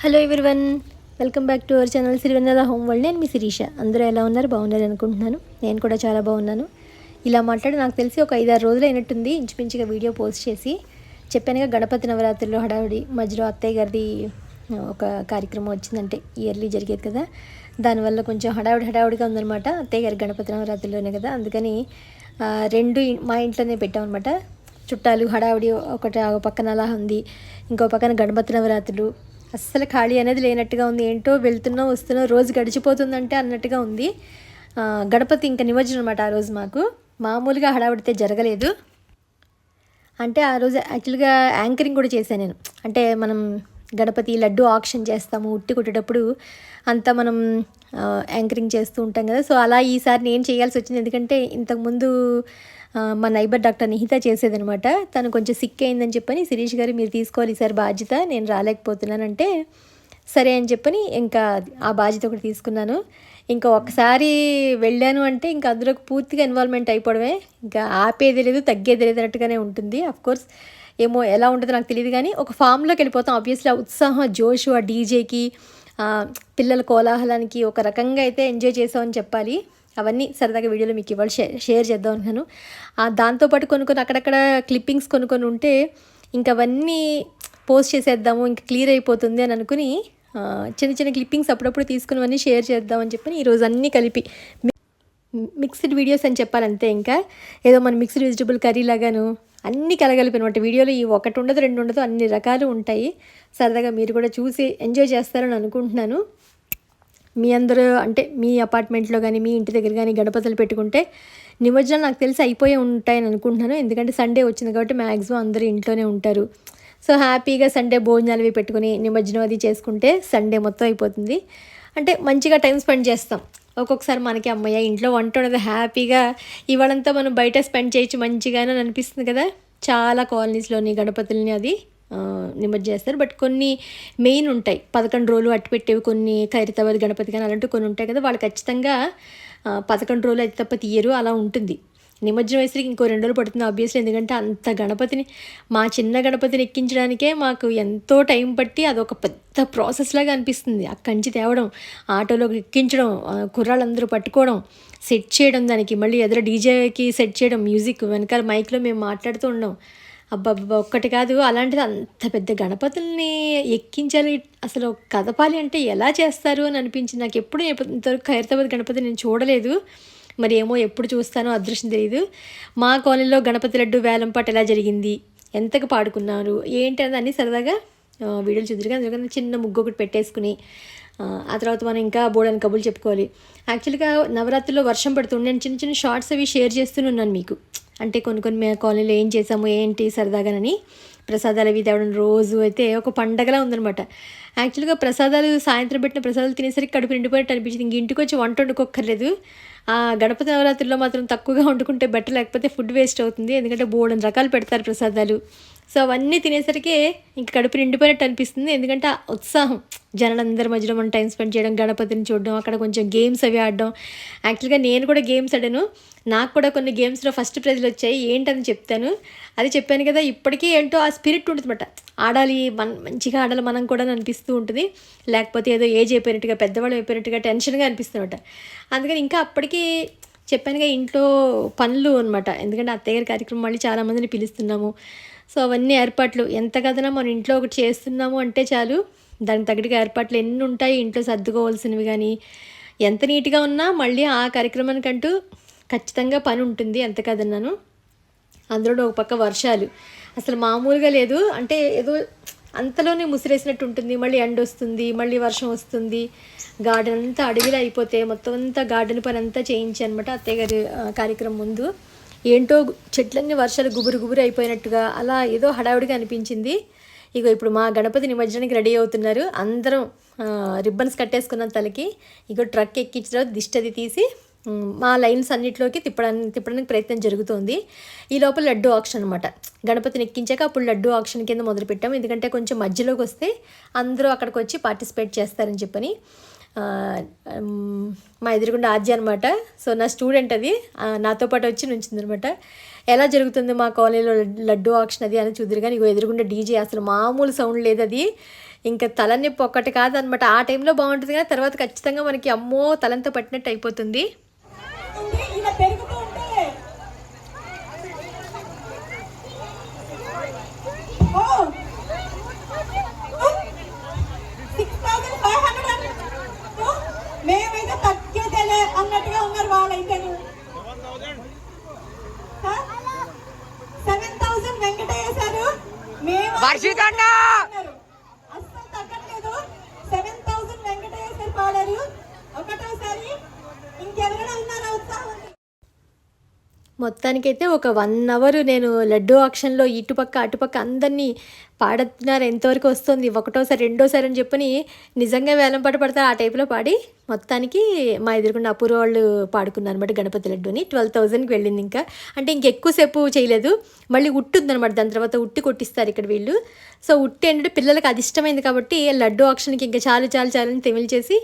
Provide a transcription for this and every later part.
Hello everyone, welcome back to our channel Sirivennela home world. నేను మీ శిరీష. అందరూ ఎలా ఉన్నారు? బాగున్నారు అనుకుంటున్నాను. నేను కూడా చాలా బాగున్నాను. ఇలా మాట్లాడి నాకు తెలిసి ఒక 5-6 రోజులు అయినట్టుంది ఇంచుమించుగా వీడియో పోస్ట్ చేసి. చెప్పానుగా గణపతి నవరాత్రుల్లో హడావిడి మధ్యలో అత్తయ్య గారిది ఒక కార్యక్రమం వచ్చిందంటే ఇయర్లీ జరిగేది కదా, దానివల్ల కొంచెం హడావిడిగా ఉందన్నమాట. అత్తయ్య గారి గణపతి నవరాత్రుల్లోనే కదా, అందుకని రెండు మా ఇంట్లోనే పెట్టామన్నమాట. చుట్టాలు హడావిడి ఒకటి పక్కన అలా ఉంది, ఇంకో పక్కన గణపతి నవరాత్రులు. అస్సలు ఖాళీ అనేది లేనట్టుగా ఉంది. ఏంటో వెళ్తున్నాం వస్తున్నాం, రోజు గడిచిపోతుందంటే అన్నట్టుగా ఉంది. గణపతి ఇంకా నిమజ్జనం అనమాట ఆ రోజు. మాకు మామూలుగా హడావిడితే జరగలేదు. అంటే ఆ రోజు యాక్చువల్గా యాంకరింగ్ కూడా చేశాను నేను. అంటే మనం గణపతి లడ్డు ఆక్షన్ చేస్తాము ఉట్టి కొట్టేటప్పుడు, అంతా మనం యాంకరింగ్ చేస్తూ ఉంటాం కదా. సో అలా ఈసారి నేను చేయాల్సి వచ్చింది. ఎందుకంటే ఇంతకుముందు మా నైబర్ డాక్టర్ నిహిత చేసేదనమాట. తను కొంచెం సిక్ అయిందని చెప్పని, శిరీష్ గారు మీరు తీసుకోవాలి ఈసారి బాధ్యత, నేను రాలేకపోతున్నానంటే సరే అని చెప్పని ఇంకా ఆ బాధ్యత ఒకటి తీసుకున్నాను. ఇంకా ఒకసారి వెళ్ళాను అంటే ఇంకా అందులోకి పూర్తిగా ఇన్వాల్వ్మెంట్ అయిపోవడమే. ఇంకా ఆపేది లేదు తగ్గేది లేదు అన్నట్టుగానే ఉంటుంది. అఫ్కోర్స్ ఏమో ఎలా ఉంటుందో నాకు తెలియదు, కానీ ఒక ఫామ్లోకి వెళ్ళిపోతాం. ఆబ్వియస్లీ ఆ ఉత్సాహం, జోషు, ఆ డీజేకి, పిల్లల కోలాహలానికి ఒక రకంగా అయితే ఎంజాయ్ చేసామని చెప్పాలి. అవన్నీ సరదాగా వీడియోలో మీకు ఇవాళ షేర్ చేద్దాం అనుకున్నాను. దాంతోపాటు కొన్ని అక్కడక్కడ క్లిప్పింగ్స్ కొన్ని ఉంటే ఇంక అవన్నీ పోస్ట్ చేసేద్దాము, ఇంకా క్లియర్ అయిపోతుంది అని అనుకుని చిన్న క్లిప్పింగ్స్ అప్పుడప్పుడు తీసుకున్నవన్నీ షేర్ చేద్దామని చెప్పి ఈరోజు అన్నీ కలిపి మిక్స్డ్ వీడియోస్ అని చెప్పాలంతే. ఇంకా ఏదో మన మిక్స్డ్ వెజిటబుల్ కర్రీ లాగాను అన్నీ కలగలిపి అనమాట. వీడియోలో ఈ ఒకటి ఉండదు రెండు ఉండదు, అన్ని రకాలు ఉంటాయి. సరదాగా మీరు కూడా చూసి ఎంజాయ్ చేస్తారని అనుకుంటున్నాను. మీ అందరూ అంటే మీ అపార్ట్మెంట్లో కానీ మీ ఇంటి దగ్గర కానీ గణపతులు పెట్టుకుంటే నిమజ్జనం నాకు తెలిసి అయిపోయి ఉంటాయని అనుకుంటున్నాను. ఎందుకంటే సండే వచ్చింది కాబట్టి మ్యాక్సిమం అందరూ ఇంట్లోనే ఉంటారు. సో హ్యాపీగా సండే భోజనాలు అవి పెట్టుకుని నిమజ్జనం అది చేసుకుంటే సండే మొత్తం అయిపోతుంది. అంటే మంచిగా టైం స్పెండ్ చేస్తాం. ఒక్కొక్కసారి మనకి అమ్మయ్య ఇంట్లో వంట ఉండదు, హ్యాపీగా ఇవాళంతా మనం బయట స్పెండ్ చేయొచ్చు మంచిగానే అనిపిస్తుంది కదా. చాలా కాలనీస్లోని గణపతుల్ని అది నిమజ్జనం చేస్తారు. బట్ కొన్ని మెయిన్ ఉంటాయి, 11 రోజులు అట్టు పెట్టేవి, కొన్ని ఖైరతాబాద్ గణపతి కానీ అలాంటివి కొన్ని ఉంటాయి కదా, వాళ్ళు ఖచ్చితంగా 11 రోజులు అయితే తప్ప తీయరు, అలా ఉంటుంది. నిమజ్జనం వేసరికి ఇంకో 2 రోజులు పడుతుంది ఆబ్వియస్లీ. ఎందుకంటే అంత గణపతిని, మా చిన్న గణపతిని ఎక్కించడానికే మాకు ఎంతో టైం పట్టి అదొక పెద్ద ప్రాసెస్ లాగా అనిపిస్తుంది. అక్కడి నుంచి తేవడం, ఆటోలోకి ఎక్కించడం, కుర్రాళ్ళందరూ పట్టుకోవడం, సెట్ చేయడం, దానికి మళ్ళీ ఎదురు డీజేకి సెట్ చేయడం, మ్యూజిక్ వెనకాల మైక్లో మేము మాట్లాడుతూ ఉన్నాం. అబ్బబ్బా ఒక్కటి కాదు, అలాంటిది అంత పెద్ద గణపతుల్ని ఎక్కించాలి, అసలు కదపాలి అంటే ఎలా చేస్తారు అని అనిపించింది నాకు. ఎప్పుడు ఇంతవరకు ఖైరతాబాద్ గణపతి నేను చూడలేదు. మరి ఏమో ఎప్పుడు చూస్తానో అదృష్టం తెలియదు. మా కాలనీలో గణపతి లడ్డు వేలంపాట ఎలా జరిగింది, ఎంతకు పాడుకున్నారు ఏంటి అని అన్నీ సరదాగా వీడియోలు చూద్దరుగా. అందుకని చిన్న ముగ్గు ఒకటి పెట్టేసుకుని ఆ తర్వాత మనం ఇంకా బోర్డని కబుర్లు చెప్పుకోవాలి. యాక్చువల్గా నవరాత్రిలో వర్షం పడుతుంది, నేను చిన్న షార్ట్స్ అవి షేర్ చేస్తున్నాను మీకు. అంటే కొన్ని కాలనీలో ఏం చేసాము ఏంటి సరదాగానని. ప్రసాదాలు అవి తేవడం రోజు అయితే ఒక పండగలా ఉందనమాట. యాక్చువల్గా ప్రసాదాలు సాయంత్రం పెట్టిన ప్రసాదాలు తినేసరికి కడుపు నిండిపోయినట్టు అనిపించింది. ఇంక ఇంటికి వచ్చి వంట వండుకోక్కర్లేదు. గణపతి నవరాత్రుల్లో మాత్రం తక్కువగా వండుకుంటే బెటర్, లేకపోతే ఫుడ్ వేస్ట్ అవుతుంది. ఎందుకంటే బోల్డెన్ రకాలు పెడతారు ప్రసాదాలు. సో అవన్నీ తినేసరికి ఇంక కడుపు నిండిపోయినట్టు అనిపిస్తుంది. ఎందుకంటే ఆ ఉత్సాహం, జనాలందరి మధ్యలో మనం టైం స్పెండ్ చేయడం, గణపతిని చూడడం, అక్కడ కొంచెం గేమ్స్ అవి ఆడడం. యాక్చువల్గా నేను కూడా గేమ్స్ ఆడాను. నాకు కూడా కొన్ని గేమ్స్లో ఫస్ట్ ప్రైజ్లు వచ్చాయి. ఏంటని చెప్తాను. అది చెప్పాను కదా, ఇప్పటికీ ఏంటో ఆ స్పిరిట్ ఉంటుందన్నమాట. ఆడాలి, మంచిగా ఆడాలి మనం కూడా అనిపిస్తూ ఉంటుంది. లేకపోతే ఏదో ఏజ్ అయిపోయినట్టుగా, పెద్దవాళ్ళు అయిపోయినట్టుగా టెన్షన్గా అనిపిస్తుందన్నమాట. అందుకని ఇంకా అప్పటికీ చెప్పానుగా ఇంట్లో పనులు అనమాట. ఎందుకంటే అత్తయ్య గారి కార్యక్రమం మళ్ళీ చాలామందిని పిలుస్తున్నాము. సో అవన్నీ ఏర్పాట్లు ఎంత కదనా మన ఇంట్లో ఒకటి చేస్తున్నాము అంటే చాలు, దానికి తగ్గట్టుగా ఏర్పాట్లు ఎన్ని ఉంటాయి ఇంట్లో సర్దుకోవాల్సినవి. కానీ ఎంత నీట్గా ఉన్నా మళ్ళీ ఆ కార్యక్రమానికంటూ ఖచ్చితంగా పని ఉంటుంది, ఎంత కదన్నాను. అందులో ఒక పక్క వర్షాలు అసలు మామూలుగా లేదు. అంటే ఏదో అంతలోనే ముసిరేసినట్టు ఉంటుంది. మళ్ళీ ఎండ వస్తుంది, మళ్ళీ వర్షం వస్తుంది. గార్డెన్ అంతా అడవిలో అయిపోతే మొత్తం అంతా గార్డెన్ పని అంతా చేయించి అనమాట అత్తయ్య గారి కార్యక్రమం ముందు. ఏంటో చెట్లన్నీ వర్షాలు గుబురు అయిపోయినట్టుగా అలా ఏదో హడావుడిగా అనిపించింది. ఇగో ఇప్పుడు మా గణపతి నిమజ్జనానికి రెడీ అవుతున్నారు. అందరం రిబ్బన్స్ కట్టేసుకున్నాం తలకి. ఇగో ట్రక్ ఎక్కించిన తర్వాత దిష్టి అది తీసి మా లైన్స్ అన్నింటిలోకి తిప్పడానికి ప్రయత్నం జరుగుతుంది. ఈ లోపల లడ్డు ఆక్షన్ అనమాట. గణపతిని ఎక్కించాక అప్పుడు లడ్డు ఆక్షన్ కింద మొదలుపెట్టాం. ఎందుకంటే కొంచెం మధ్యలోకి వస్తే అందరూ అక్కడికి వచ్చి పార్టిసిపేట్ చేస్తారని చెప్పని. మా ఎదురుగుండా ఆద్య అనమాట. సో నా స్టూడెంట్ అది, నాతో పాటు వచ్చి నుంచిందనమాట. ఎలా జరుగుతుంది మా కాలనీలో లడ్డు ఆక్షన్ అది అని చూద్దరు. కానీ ఇగో ఎదురుగుండా డీజే, అసలు మామూలు సౌండ్ లేదు అది. ఇంకా తలనొప్పి ఒక్కటి కాదనమాట. ఆ టైంలో బాగుంటుంది కానీ తర్వాత ఖచ్చితంగా మనకి అమ్మో తలంతా పట్టినట్టు అయిపోతుంది. మేమైతే తగ్గేదేలే అన్నట్టుగా ఉన్నారు వాళ్ళైతే. 7,000 వెంకటయ్య సారు మేము అస్సలు తగ్గట్లేదు. 7,000 వెంకటయ్య సార్ పాడారు ఒకటోసారి. ఇంకెవరైనా ఉన్నారా ఉత్సాహం? మొత్తానికైతే ఒక 1 అవర్ నేను లడ్డూ ఆక్షన్లో ఇటుపక్క అటుపక్క అందరినీ పాడుతున్నారు. ఎంతవరకు వస్తుంది, ఒకటోసారి రెండోసారి అని చెప్పని నిజంగా వేలం పాట పడతారు ఆ టైప్లో పాడి మొత్తానికి మా ఎదురుకుండా అపూర్వ వాళ్ళు పాడుకున్నారు అనమాట గణపతి లడ్డూని. 12,000కి వెళ్ళింది. ఇంకా అంటే ఇంకెక్కువసేపు చేయలేదు. మళ్ళీ ఉట్టి ఉందనమాట, దాని తర్వాత ఉట్టి కొట్టిస్తారు ఇక్కడ వీళ్ళు. సో ఉట్టి ఏంటంటే పిల్లలకి అది ఇష్టమైంది కాబట్టి లడ్డూ ఆక్షన్కి ఇంకా చాలు చాలు చాలు అని తెమిలి చేసి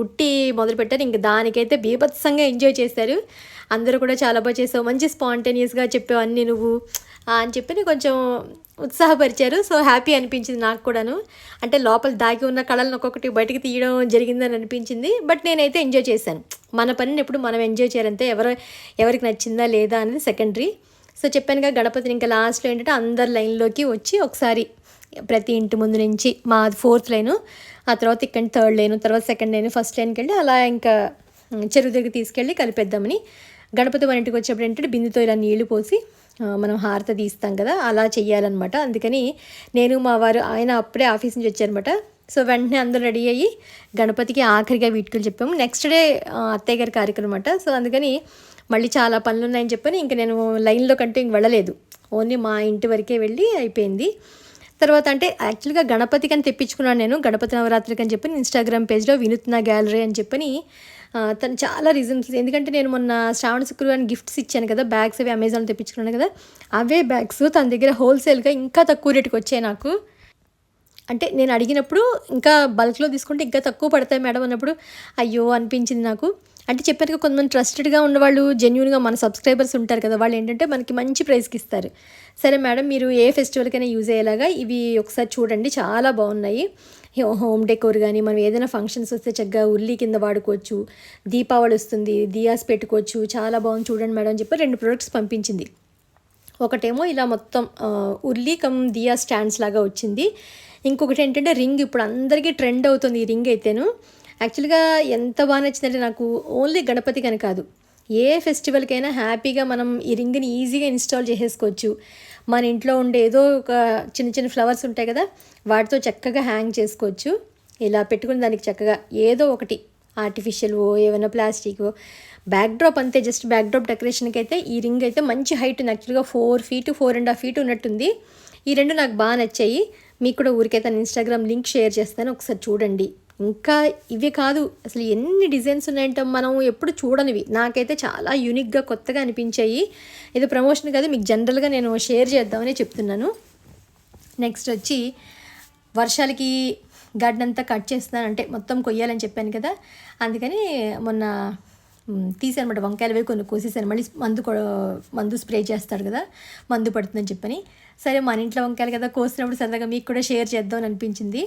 ఉట్టి మొదలుపెట్టారు. ఇంకా దానికైతే బీభత్సంగా ఎంజాయ్ చేశారు. అందరూ కూడా చాలా బాగా చేసావు, మంచి స్పాంటేనియస్గా చెప్పావు అన్నీ నువ్వు అని చెప్పి కొంచెం ఉత్సాహపరిచారు. సో హ్యాపీ అనిపించింది నాకు కూడాను. అంటే లోపల దాగి ఉన్న కళలను ఒక్కొక్కటి బయటకు తీయడం జరిగిందని అనిపించింది. బట్ నేనైతే ఎంజాయ్ చేశాను. మన పనిని ఎప్పుడు మనం ఎంజాయ్ చేయాలంటే ఎవరికి నచ్చిందా లేదా అనేది సెకండరీ. సో చెప్పానుగా గణపతిని ఇంకా లాస్ట్లో ఏంటంటే అందరు లైన్లోకి వచ్చి ఒకసారి ప్రతి ఇంటి ముందు నుంచి మా 4th లైను, ఆ తర్వాత ఇక్కడ 3rd లైను, తర్వాత 2nd లైను, ఫస్ట్ లైన్కి వెళ్ళి అలా ఇంకా చెరువు దగ్గర తీసుకెళ్ళి కలిపేద్దామని. గణపతి మన ఇంటికి వచ్చేప్పుడు ఏంటంటే బిందుతో ఇలా నీళ్లు పోసి మనం హారత తీస్తాం కదా, అలా చెయ్యాలన్నమాట. అందుకని నేను మా వారు ఆయన అప్పుడే ఆఫీస్ నుంచి వచ్చారనమాట. సో వెంటనే అందరూ రెడీ అయ్యి గణపతికి ఆఖరిగా వీడ్కోలు చెప్పాము. నెక్స్ట్ డే అత్తయ్య గారి కార్యక్రమం అనమాట. సో అందుకని మళ్ళీ చాలా పనులు ఉన్నాయని చెప్పని ఇంక నేను లైన్లో కంటూ ఇంక వెళ్ళలేదు. ఓన్లీ మా ఇంటి వరకే వెళ్ళి అయిపోయింది. తర్వాత అంటే యాక్చువల్గా గణపతికి అని తెప్పించుకున్నాను నేను, గణపతి నవరాత్రికి అని చెప్పి ఇన్స్టాగ్రామ్ పేజ్లో వినూత్న గ్యాలరీ అని చెప్పని. తను చాలా రీజన్స్, ఎందుకంటే నేను మొన్న శ్రావణ శుక్రవారం గిఫ్ట్స్ ఇచ్చాను కదా, బ్యాగ్స్ అవి అమెజాన్ తెప్పించుకున్నాను కదా, అవే బ్యాగ్స్ తన దగ్గర హోల్సేల్గా ఇంకా తక్కువ రేటుకి వచ్చాయి నాకు. అంటే నేను అడిగినప్పుడు ఇంకా బల్క్లో తీసుకుంటే ఇంకా తక్కువ పడతాయి మేడం అన్నప్పుడు అయ్యో అనిపించింది నాకు. అంటే చెప్పారు కదా, కొంతమంది ట్రస్టెడ్గా ఉన్నవాళ్ళు జెన్యూన్గా మన సబ్స్క్రైబర్స్ ఉంటారు కదా, వాళ్ళు ఏంటంటే మనకి మంచి ప్రైస్కి ఇస్తారు. సరే మేడం మీరు ఏ ఫెస్టివల్కైనా యూజ్ అయ్యేలాగా ఇవి ఒకసారి చూడండి, చాలా బాగున్నాయి. హోమ్ డెకోర్ కానీ మనం ఏదైనా ఫంక్షన్స్ వస్తే చక్కగా ఉల్లి కింద వాడుకోవచ్చు, దీపావళి వస్తుంది దియాస్ పెట్టుకోవచ్చు, చాలా బాగుంది చూడండి మేడం అని చెప్పి 2 ప్రొడక్ట్స్ పంపించింది. ఒకటేమో ఇలా మొత్తం ఉర్లీ కమ్ దియా స్టాండ్స్ లాగా వచ్చింది. ఇంకొకటి ఏంటంటే రింగ్, ఇప్పుడు అందరికీ ట్రెండ్ అవుతుంది ఈ రింగ్ అయితేను. యాక్చువల్గా ఎంత బాగా నచ్చిందంటే నాకు, ఓన్లీ గణపతికి అని కాదు, ఏ ఫెస్టివల్కైనా హ్యాపీగా మనం ఈ రింగ్ని ఈజీగా ఇన్స్టాల్ చేసేసుకోవచ్చు. మన ఇంట్లో ఉండే ఏదో ఒక చిన్న చిన్న ఫ్లవర్స్ ఉంటాయి కదా, వాటితో చక్కగా హ్యాంగ్ చేసుకోవచ్చు. ఇలా పెట్టుకుని దానికి చక్కగా ఏదో ఒకటి ఆర్టిఫిషియల్ ఏమైనా ప్లాస్టిక్ బ్యాక్డ్రాప్ అంతే, జస్ట్ బ్యాక్డ్రాప్ డెకరేషన్కి అయితే ఈ రింగ్ అయితే మంచి హైట్ ఉంది. యాక్చువల్గా 4 feet 4.5 feet ఉన్నట్టుంది. ఈ 2 నాకు బాగా నచ్చాయి. మీకు కూడా ఊరికైతే నేను ఇన్స్టాగ్రామ్ లింక్ షేర్ చేస్తాను, ఒకసారి చూడండి. ఇంకా ఇవే కాదు, అసలు ఎన్ని డిజైన్స్ ఉన్నాయంటే మనం ఎప్పుడు చూడనివి, నాకైతే చాలా యూనిక్గా కొత్తగా అనిపించాయి. ఇది ప్రమోషన్ కాదు, మీకు జనరల్గా నేను షేర్ చేద్దామని చెప్తున్నాను. నెక్స్ట్ వచ్చి వర్షాలకి గార్డెన్ అంతా కట్ చేస్తున్నాను, అంటే మొత్తం కొయ్యాలని చెప్పాను కదా, అందుకని మొన్న తీసానమాట. వంకాయలు వేవి కొన్ని కోసేసాను, మళ్ళీ మందు స్ప్రే చేస్తాడు కదా, మందు పడుతుందని చెప్పని. సరే మన ఇంట్లో వంకాయలు కదా, కోసినప్పుడు సరదాగా మీకు కూడా షేర్ చేద్దామని అనిపించింది.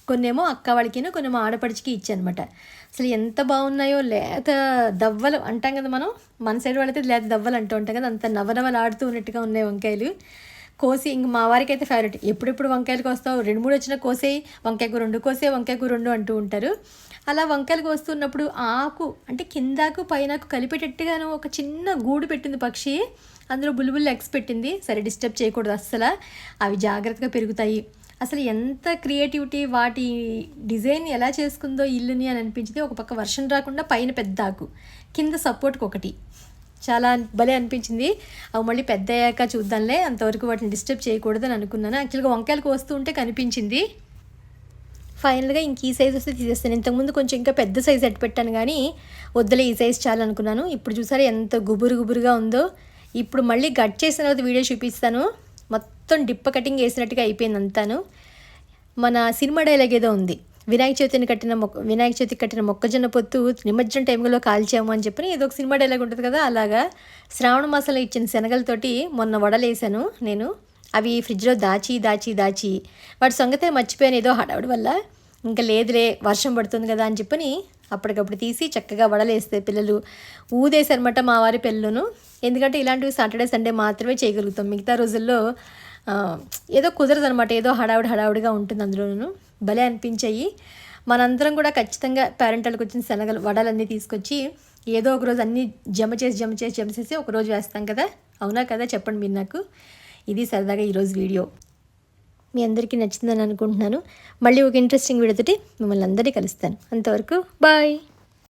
కొన్నేమో అక్క వాళ్ళకిను, కొన్నేమో ఆడపడిచికి ఇచ్చానమాట. అసలు ఎంత బాగున్నాయో, లేత దవ్వలు అంటాం కదా మనం, మన సైడ్ వాళ్ళైతే లేత దవ్వలు అంటూ ఉంటాం కదా, అంత నవనవలు ఆడుతూ ఉన్నట్టుగా ఉన్నాయి వంకాయలు. కోసి ఇంక మా వారికి అయితే ఫేవరెట్, ఎప్పుడెప్పుడు వంకాయలకు వస్తావు, 2-3 వచ్చినా కోసేయి, వంకాయ కూర 2 కోసే, వంకాయ కూర 2 అంటూ ఉంటారు. అలా వంకాయలకు వస్తున్నప్పుడు ఆకు అంటే కిందాకు పైనకు కలిపేటట్టుగాను ఒక చిన్న గూడు పెట్టింది పక్షి, అందులో బుల్బుల్ ఎగ్స్ పెట్టింది. సరే డిస్టర్బ్ చేయకూడదు అస్సలు, అవి జాగ్రత్తగా పెరుగుతాయి. అసలు ఎంత క్రియేటివిటీ, వాటి డిజైన్ ఎలా చేసుకుందో ఇల్లుని అని అనిపించింది. ఒక పక్క వర్షం రాకుండా పైన పెద్ద ఆకు, కింద సపోర్ట్కి ఒకటి, చాలా భలే అనిపించింది. అవి మళ్ళీ పెద్ద అయ్యాక చూద్దాంలే, అంతవరకు వాటిని డిస్టర్బ్ చేయకూడదని అనుకున్నాను. యాక్చువల్గా వంకాయలకు వస్తూ ఉంటే కనిపించింది. ఫైనల్గా ఇంక ఈ సైజ్ వస్తే తీసేస్తాను. ఇంతకుముందు కొంచెం ఇంకా పెద్ద సైజ్ ఎట్టు పెట్టాను కానీ వద్దులే ఈ సైజ్ చాలా అనుకున్నాను. ఇప్పుడు చూసారా ఎంత గుబురుగా ఉందో. ఇప్పుడు మళ్ళీ కట్ చేసిన తర్వాత వీడియో చూపిస్తాను. మొత్తం డిప్ప కటింగ్ వేసినట్టుగా అయిపోయింది అంతాను. మన సినిమా డైలాగ్ ఏదో ఉంది, వినాయక చవితికి కట్టిన మొక్కజొన్న పొత్తు నిమజ్జనం టైంలో కాల్చాము అని చెప్పి ఏదో ఒక సినిమా డైలాగ్ ఉంటుంది కదా, అలాగా శ్రావణ మాసంలో ఇచ్చిన శనగలతోటి మొన్న వడలేసాను నేను. అవి ఫ్రిడ్జ్లో దాచి వాటి సంగతే మర్చిపోయాను ఏదో హడావుడి వల్ల. ఇంకా లేదులే వర్షం పడుతుంది కదా అని చెప్పని అప్పటికప్పుడు తీసి చక్కగా వడలేస్తే పిల్లలు ఊదేశారన్నమాట మా వారి పిల్లలను. ఎందుకంటే ఇలాంటివి సాటర్డే సండే మాత్రమే చేయగలుగుతాం, మిగతా రోజుల్లో ఏదో కుదరదు అనమాట, ఏదో హడావుడిగా ఉంటుంది అందులోనూ. భలే అనిపించాయి. మనందరం కూడా ఖచ్చితంగా పేరెంటాలకు వచ్చిన శనగలు వడలన్నీ తీసుకొచ్చి ఏదో ఒక రోజు అన్నీ జమ చేసి ఒకరోజు వేస్తాం కదా, అవునా కదా చెప్పండి మీరు నాకు. ఇది సరదాగా ఈరోజు వీడియో మీ అందరికీ నచ్చిందని అనుకుంటున్నాను. మళ్ళీ ఒక ఇంట్రెస్టింగ్ వీడియోతోటి మిమ్మల్ని అందరినీ కలుస్తాను. అంతవరకు బాయ్.